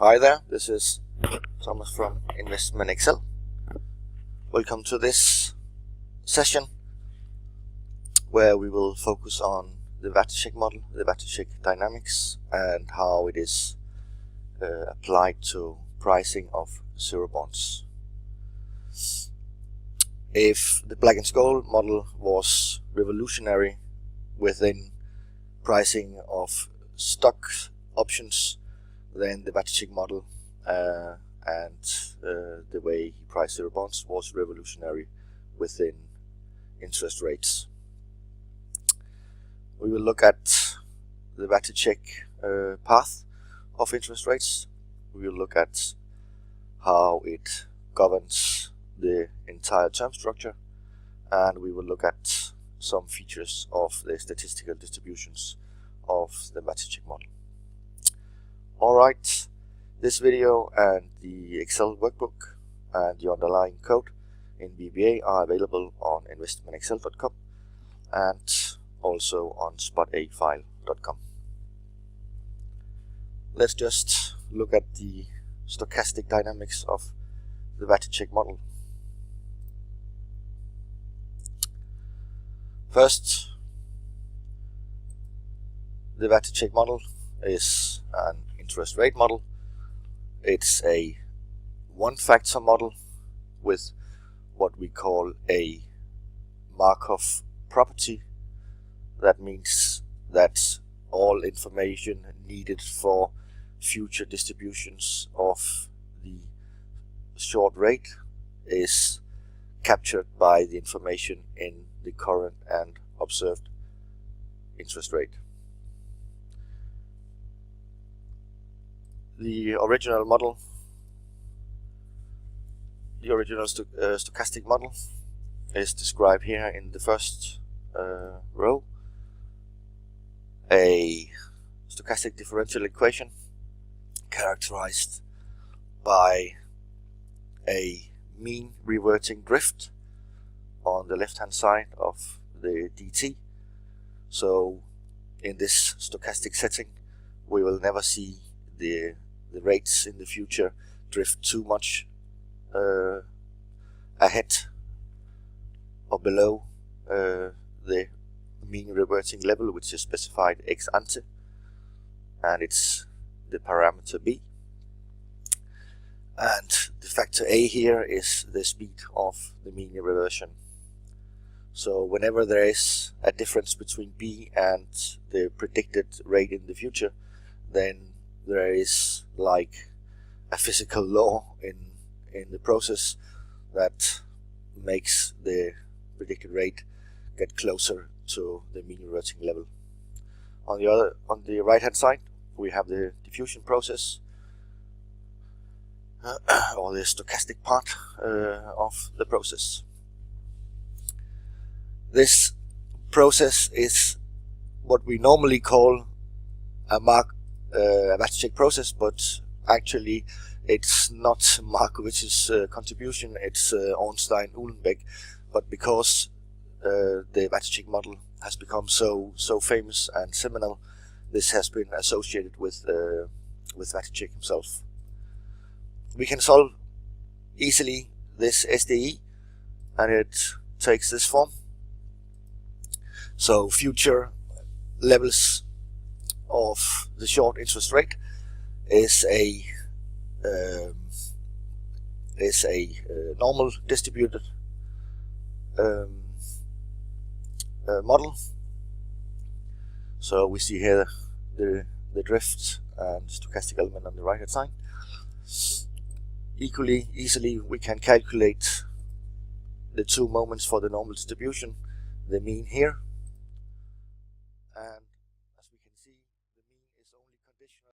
Hi there, this is Thomas from Investment Excel. Welcome to this session where we will focus on the Vasicek model, the Vasicek dynamics, and how it is applied to pricing of zero bonds. If the black and skull model was revolutionary within pricing of stock options, then the Vasicek model and the way he priced zero bonds was revolutionary within interest rates. We will look at the Vasicek path of interest rates. We will look at how it governs the entire term structure, and we will look at some features of the statistical distributions of the Vasicek model. Alright, this video and the Excel workbook and the underlying code in VBA are available on investmentexcel.com and also on spotafile.com. Let's just look at the stochastic dynamics of the Vasicek model. First, the Vasicek model is an interest rate model. It's a one-factor model with what we call a Markov property. That means that all information needed for future distributions of the short rate is captured by the information in the current and observed interest rate. The original model, the original stochastic model, is described here in the first row. A stochastic differential equation characterized by a mean reverting drift on the left hand side of the dt. So in this stochastic setting we will never see the rates in the future drift too much ahead or below the mean reverting level, which is specified ex ante, and it's the parameter b. And the factor a here is the speed of the mean reversion. So whenever there is a difference between b and the predicted rate in the future, then there is like a physical law in the process that makes the predicted rate get closer to the mean reverting level. On the right hand side we have the diffusion process or the stochastic part of the process. This process is what we normally call a Vasicek process, but actually it's not Markovich's contribution, it's Ornstein-Uhlenbeck. But because the Vasicek model has become so famous and seminal, this has been associated with Vasicek himself. We can solve easily this SDE, and it takes this form. So future levels of the short interest rate is a normal distributed model. So we see here the drift and stochastic element on the right hand side. Equally easily we can calculate the two moments for the normal distribution, the mean here, and as we can see, the mean is only conditional